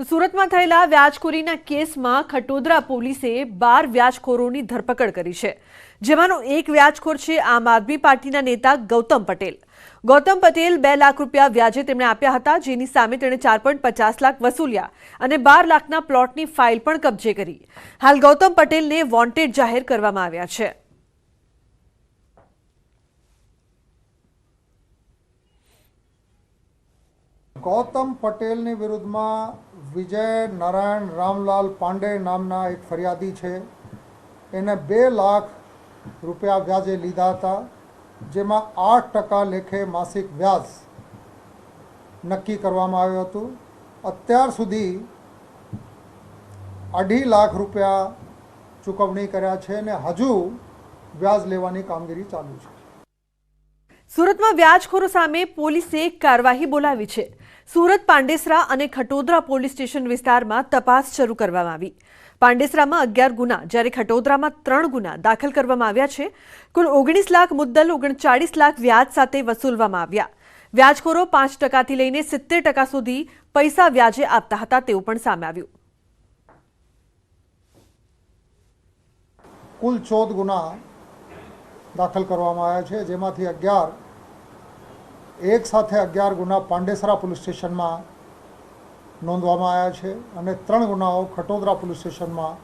તો સુરતમાં થયેલા વ્યાજખોરીના કેસમાં ખટોદરા પોલીસે 12 વ્યાજખોરોની ધરપકડ કરી છે, જેમાંનો એક વ્યાજખોર છે આમ આદમી પાર્ટીના નેતા ગૌતમ પટેલ. ગૌતમ પટેલ 2 લાખ રૂપિયા વ્યાજે તેમણે આપ્યા હતા, જેની સામે તેણે 4.50 લાખ વસૂલ્યા અને 12 લાખના પ્લોટની ફાઇલ પણ કબજે કરી. હાલ ગૌતમ પટેલને વોન્ટેડ જાહેર કરવામાં આવ્યા છે. ગૌતમ પટેલની વિરુદ્ધમાં વિજય નારાયણ રામલાલ પાંડે નામના એક ફરિયાદી છે. એને 2 લાખ રૂપિયા વ્યાજે લીધા હતા, જેમાં 8% લેખે માસિક વ્યાજ નક્કી કરવામાં આવ્યું હતું. અત્યાર સુધી 2.5 લાખ રૂપિયા ચૂકવણી કર્યા છે અને હજુ વ્યાજ લેવાની કામગીરી ચાલુ છે. સુરતમાં વ્યાજખોરો સામે પોલીસે કાર્યવાહી બોલાવી છે. સુરત, પાંડેસરા અને ખટોદરા પોલીસ સ્ટેશન વિસ્તારમાં તપાસ શરૂ કરવામાં આવી. પાંડેસરામાં 11 ગુના જ્યારે ખટોદરામાં 3 ગુના દાખલ કરવામાં આવ્યા છે. કુલ 19 લાખ મુદ્દલ 39 લાખ વ્યાજ સાથે વસૂલવામાં આવ્યા. વ્યાજખોરો 5%થી લઈને 70% સુધી પૈસા વ્યાજે આપતા હતા તેવું પણ સામે આવ્યું. કુલ 14 ગુના દાખલ કરવામાં આવ્યા છે, જેમાંથી 11 એક સાથે 11 ગુના પાંડેસરા પોલીસ સ્ટેશનમાં નોંધવામાં આવ્યા છે અને 3 ગુનાઓ ખટોદરા પોલીસ સ્ટેશનમાં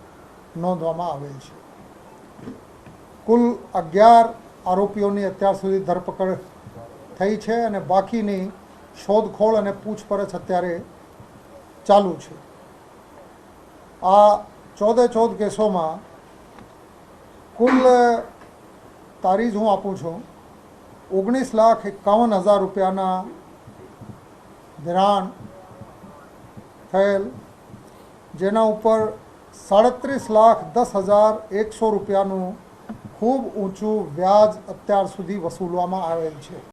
નોંધવામાં આવેલ છે. કુલ 11 આરોપીઓની અત્યાર સુધી ધરપકડ થઈ છે અને બાકીની શોધખોળ અને પૂછપરછ અત્યારે ચાલુ છે. આ 14 કેસોમાં કુલ તારીખ હું આપું છું 19,51,000 રૂપિયાના ધિરાણ થયેલ, જેના ઉપર 37,10,100 રૂપિયાનું ખૂબ ઊંચું વ્યાજ અત્યાર સુધી વસૂલવામાં આવેલ છે.